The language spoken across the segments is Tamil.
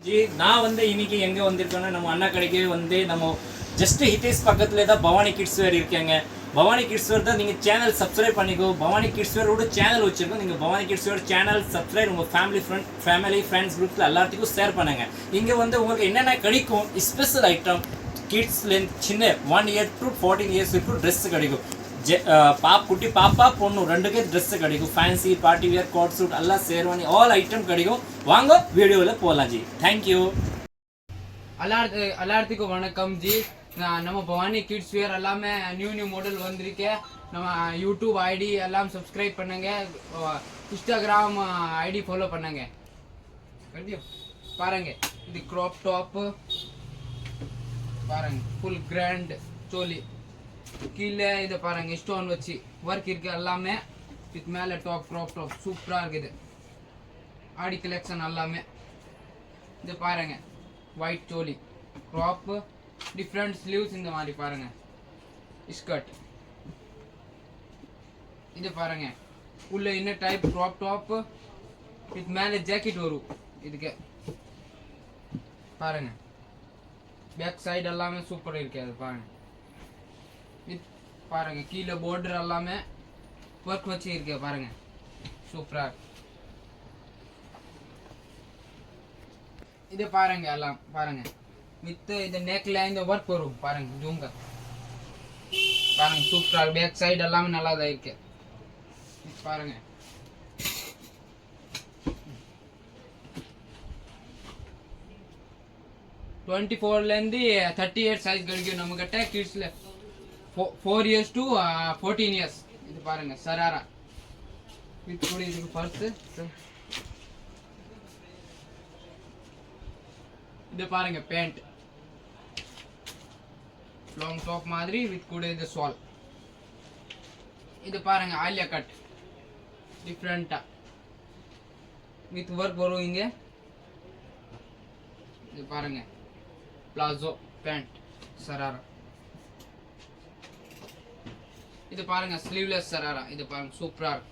ஜி நான் வந்து இன்னைக்கு எங்கே வந்திருக்கேன்னா நம்ம அண்ணா கடைக்கு வந்து நம்ம ஜஸ்ட் ஹிட்டேஸ் பக்கத்துல தான் பவானி கிட்ஸ் வேர் இருக்காங்க. பவானி கிட்ஸ் வேர் தான் நீங்கள் சேனல் சப்ஸ்கிரைப் பண்ணிக்கோ. பவானி கிட்ஸ் வேரோட சேனல் வச்சிருக்கோம். நீங்கள் பவானி கிட்ஸ் வேர் சேனல் சப்ஸ்கிரைப் உங்கள் ஃபேமிலி ஃப்ரெண்ட்ஸ் குரூப்பில் எல்லாத்துக்கும் ஷேர் பண்ணுங்கள். இங்கே வந்து உங்களுக்கு என்னென்ன கிடைக்கும் ஸ்பெஷல் ஐட்டம் கிட்ஸ்லேருந்து சின்ன 1 year to 14 years வரைக்கும் ட்ரெஸ் கிடைக்கும். குட்டி பாப்பா பொண்ணு ரெண்டுக்கே ட்ரெஸ் கிடைக்கும். Fancy party wear coat suit எல்லாம் சேர்வானி ஆல் ஐட்டம் கிடைக்கும். வாங்க வீடியோவில் போகலாம் ஜி. தேங்க்யூ. எல்லாத்துக்கும் வணக்கம் ஜி. நம்ம பவானி கிட்ஸ் வேர் எல்லாமே நியூ மாடல் வந்திருக்கு. நம்ம யூடியூப் ஐடி எல்லாம் சப்ஸ்கிரைப் பண்ணுங்க, இன்ஸ்டாகிராம் ஐடி ஃபாலோ பண்ணுங்க. பாருங்க இது க்ராப் டாப் பாருங்க, ஃபுல் கிராண்ட் சோலி. கீழே இதை பாருங்க ஸ்டோன் வச்சு ஒர்க் இருக்கு எல்லாமே. இது மேலே டாப் க்ராப் டாப் சூப்பராக இருக்குது. ஆடி கலெக்ஷன் எல்லாமே. இது பாருங்க ஒயிட் சோலி க்ராப், டிஃப்ரெண்ட் ஸ்லீவ்ஸ் இந்த மாதிரி பாருங்க. ஸ்கர்ட் இது பாருங்க உள்ள என்ன டைப் க்ராப் டாப். இது மேலே ஜாக்கெட் வரும். இதுக்கு பாருங்க பேக் சைடு எல்லாமே சூப்பராக இருக்கு. அது பாருங்க பாருங்க கீழே பார்டர் எல்லாமே ஒர்க் வச்சு இருக்கு பாருங்க, சூப்பரா. இது பாருங்க எல்லாம் பாருங்க வித் இந்த நெக்ல இந்த ஒர்க் வரும் பாருங்க. ஜூங்க பாருங்க சூப்பரா. பேக் சைடு எல்லாமே நல்லா தான் இருக்கு பாருங்க. டுவெண்ட்டி 38 சைஸ் கிடைக்கும் நம்ம கிட்ட கிட்ஸ்ல. 4 years to 14 years. இது பாருங்க சராரா வித் கூட இதுக்கு பர்ஸ். இது பாருங்க பேண்ட் லாங் டாப் மாதிரி வித் கூட இது சால். இது பாருங்க ஆலியா கட் டிஃப்ரெண்டா வித் ஒர்க் வரும் இங்க. இது பாருங்க பிளாசோ பேண்ட் சராரா. இது பாருங்க ஸ்லீவ்லெஸ் சராரா. இது பாருங்க சூப்பரா இருக்கு.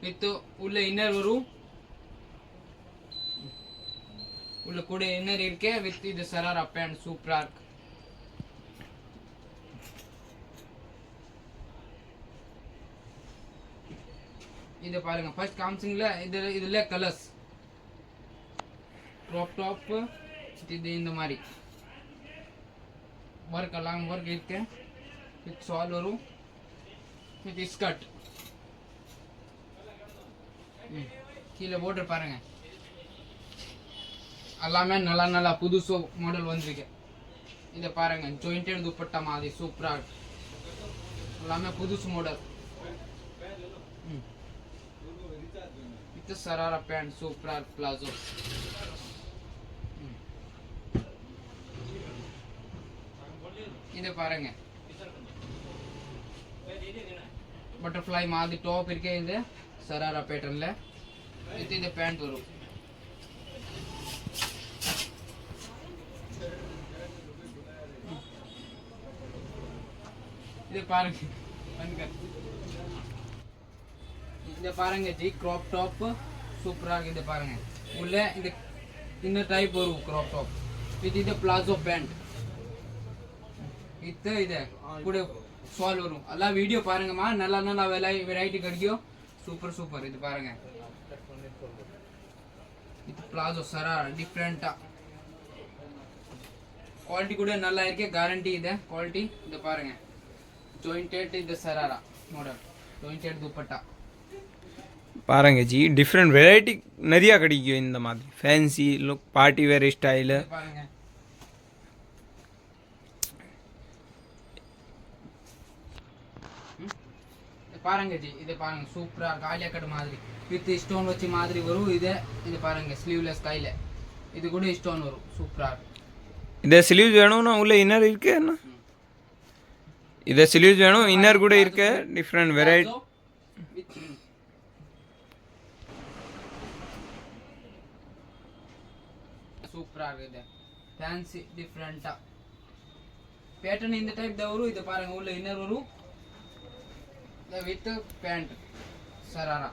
வித் உள்ள இன்னர் வரும், உள்ள கூட இன்னர் இருக்கு வித் இது சராரா பேண்ட் சூப்பரா இருக்கு. இது பாருங்க ஃபர்ஸ்ட் காமிச்சிங்களா இதுல கலர்ஸ் க்ராப் டாப். இது இந்த மாதிரி ஒர்க் எல்லாம் ஒர்க் இருக்கு வித் சால் வரும் வித் ஸ்கர்ட். கீழே பார்டர் பாருங்க எல்லாமே நல்லா புதுசு மாடல் வந்திருக்கு. இதை பாருங்க ஜாயிண்டட் துப்பட்டா மாதிரி சூப்பரா இருக்கு. எல்லாமே புதுசு மாடல் வித் சராரா பேண்ட் சூப்பரா இருக்கு. பிளாசோ இது பாருங்க பட்டர்ஃப்ளை மாதிரி டாப் இருக்கே. இது சராரா பேட்டர்ன்ல இது பேண்ட் வரும். இது பாருங்க இது பாருங்க ஜி க்ராப் டாப் சூப்பரா இருக்கு. இது பாருங்க உள்ள இந்த டைப் வரும் க்ராப் டாப் வித் இது பிளாசோ பேண்ட். இது கூட சால் வரும். எல்லாம் வீடியோ பாருங்கம்மா, நல்லா வெரைட்டி கிடைக்கும். சூப்பர். இது பாருங்க இது பிளாசோ சரா டிஃப்ரெண்டா குவாலிட்டி கூட நல்லா இருக்கு, கேரண்டி ಇದೆ குவாலிட்டி. இது பாருங்க ஜாயிண்டட் இது சராரா மாடல் ஜாயிண்டட் துப்பட்டா பாருங்க ஜி. டிஃப்ரெண்ட் வெரைட்டி நிறையா கிடைக்கும் இந்த மாதிரி fancy look party wear style. பாருங்க பாருங்க ஜி. இது பாருங்க சூப்பரா இருக்கு. ஆலியா கட் மாதிரி வித் ஸ்டோன் வச்சு மாதிரி வரும். இது பாருங்க ஸ்லீவ்லெஸ் கையில இது கூட ஸ்டோன் வரும். சூப்பரா இருக்கு. இதே ஸ்லீவ்ஸ் வேணும்னா உள்ள இன்னர் இருக்கு என்ன. இதே ஸ்லீவ்ஸ் வேணும் இன்னர் கூட இருக்கு. டிஃப்ரெண்ட் வெரைட்டி சூப்பரா இருக்கு. ஃபேன்சி டிஃப்ரெண்டா பேட்டர்ன் இந்த டைப் தான் வரும். இது பாருங்க உள்ள இன்னர் வரும் with pant sarara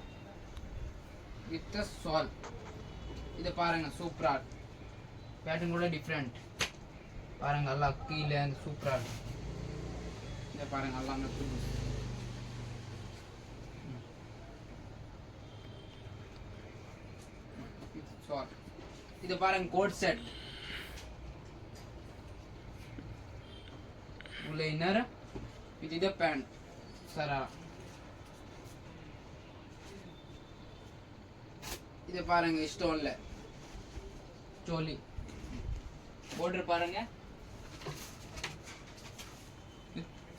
with shawl. இது பாருங்க சூப்பரா இருக்கு. பேட்டர்ன் கூட டிஃப்ரெண்ட் பாருங்க, எல்லாம் கீழே சூப்பரா இருக்கு. இதை பாருங்க எல்லாமே புதுசு. இது பாருங்க கோட் செட், உள்ள இன்னர், இது பேண்ட் சரா. இது பாருங்க ஸ்டோன்ல சோலி border பாருங்க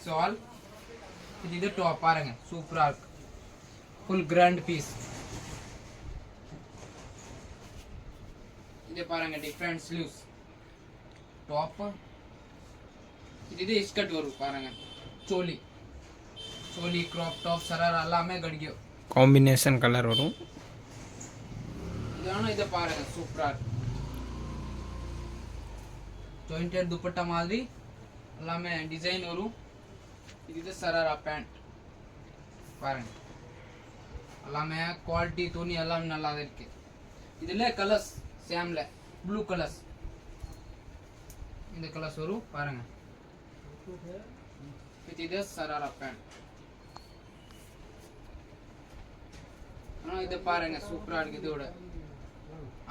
சால். இது டாப் பாருங்க சூப்பரா இருக்கு, ஃபுல் கிராண்ட் பீஸ். இது பாருங்க டிஃபரண்ட் ஸ்லீவ்ஸ் டாப். இது ஸ்கர்ட் வரும் பாருங்க, சோலி சோலி கிராப் டாப் சராரா எல்லாமே கிடைக்கும். காம்பினேஷன் கலர் வரும். இதை பாருங்க சூப்பரா இருக்கு, ஜாயிண்டட் துப்பட்டா மாதிரி எல்லாமே டிசைன் வரும். இது சராரா பேண்ட் பாருங்க, எல்லாமே குவாலிட்டி துணி எல்லாமே நல்லா இருக்கு. இதுல கலர்ஸ் சேம்ல ப்ளூ கலர்ஸ், இந்த கலர்ஸ் வரும் பாருங்க. இது சராரா பேண்ட். இது பாருங்க சூப்பரா இருக்கு. இதோட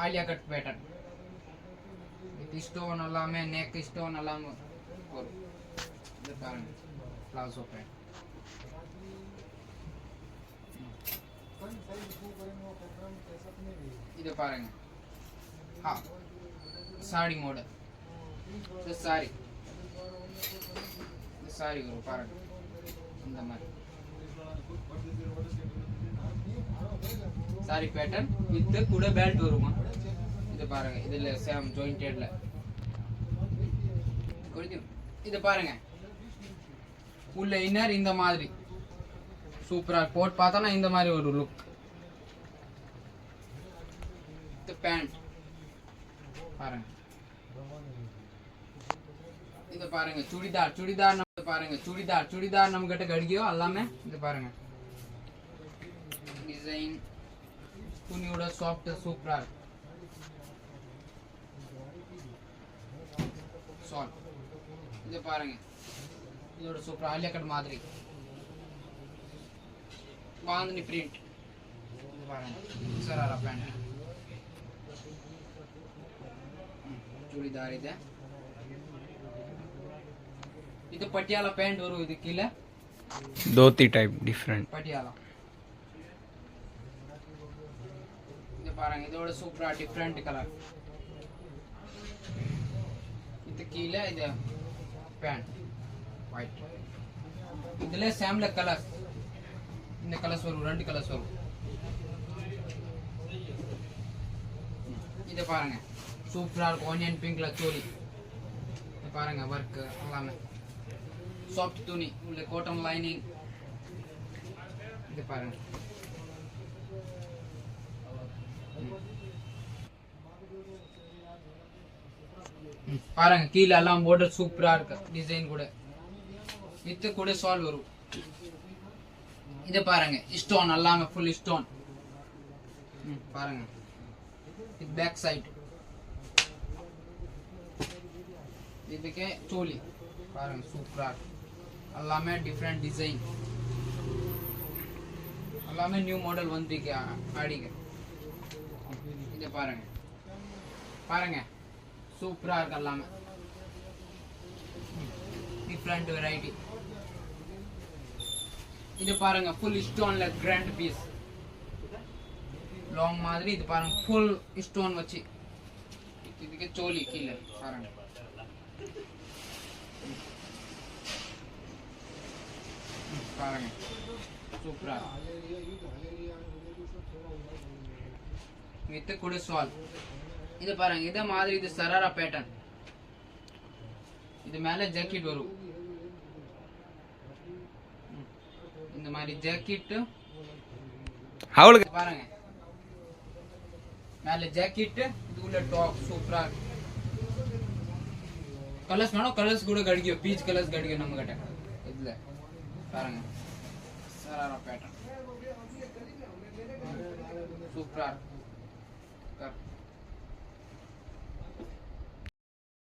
ஆலியா கட் பேட்டர்ன், இது ஸ்டோன் எல்லாமே நெக் ஸ்டோன் எல்லாமே வரும். இது பாருங்க பிளாசோ பேண்ட். இது பாருங்க சாரி மாடல். இது சாரி வரும் பாருங்க இந்த மாதிரி சாரி பேட்டர்ன் வித் கூட பெல்ட் வருமா. இது பாருங்க இதுல சேம் ஜாயிண்டட்ல. இது பாருங்க உள்ள இன்னர் இந்த மாதிரி சூப்பரா போட் பார்த்தா இந்த மாதிரி ஒரு லுக். இது பேண்ட் பாருங்க. இது பாருங்க சுடிதார் நம்ம பாருங்க சுடிதார் நம்ம கிட்ட கிடைக்கும் எல்லாமே. இது பாருங்க டிசைன் துணியோட சாஃப்ட் சூப்பரா இருக்கு. சால் இது பாருங்க இதோட சூப்பரா ஆலியா கட் மாதிரி பாந்தினி பிரிண்ட். இது பாருங்க சராரா பேண்ட் சுடிதார். இது பட்டியாலா பேண்ட் வரும். இது கீழே धोती टाइप डिफरेंट பட்டியாலா. இது பாருங்க இதோட சூப்பரா டிஃபரெண்ட் கலர். இது கீழே இது பேண்ட் ஒயிட். இதுல சேம்ல கலர் இந்த கலர்ஸ் வரும், 2 கலர்ஸ் வரும். இது பாருங்க சூப்பரா இருக்கு, ஆனியன் பிங்க்ல சோலி. இது பாருங்க ஒர்க் எல்லாமே சாஃப்ட் துணி உள்ள காட்டன் லைனிங். இது பாருங்க பாருங்க கீழே எல்லாம் border சூப்பரா இருக்கு, டிசைன் கூட வித் கூட சால் வரும். இது பாருங்க ஸ்டோன் எல்லாமே ஃபுல் ஸ்டோன் பாருங்க. இது பேக் சைடு. இதுக்கு சோலி பாருங்க சூப்பரா இருக்கு, எல்லாமே டிஃபரெண்ட் டிசைன், எல்லாமே நியூ மாடல் வந்திருக்கு ஆடிக்கு. இது பாருங்க சூப்பரா இருக்கு, எல்லாமே டிஃபரெண்ட் வெரைட்டி. இது பாருங்க ஃபுல் ஸ்டோன்ல கிராண்ட் பீஸ் லாங் மாதிரி. இது பாருங்க ஃபுல் ஸ்டோன் வச்சு. இதுக்கு சோலி கீழே பாருங்க பாருங்க சூப்பரா வித் கூட சால். இது பாருங்க இதே மாதிரி இது சராரா பேட்டர்ன். இது மேல ஜாக்கெட் வரும், இந்த மாதிரி ஜாக்கெட் அவளுக்கு பாருங்க மேல ஜாக்கெட். இது உள்ள டாப் சூப்பரா இருக்கு. கலர்ஸ் வேணும் கலர்ஸ் கூட கிடைக்கும், பீச் கலர்ஸ் கிடைக்கும் நம்ம கிட்ட. இதுல பாருங்க சராரா பேட்டர்ன் சூப்பரா இருக்கு.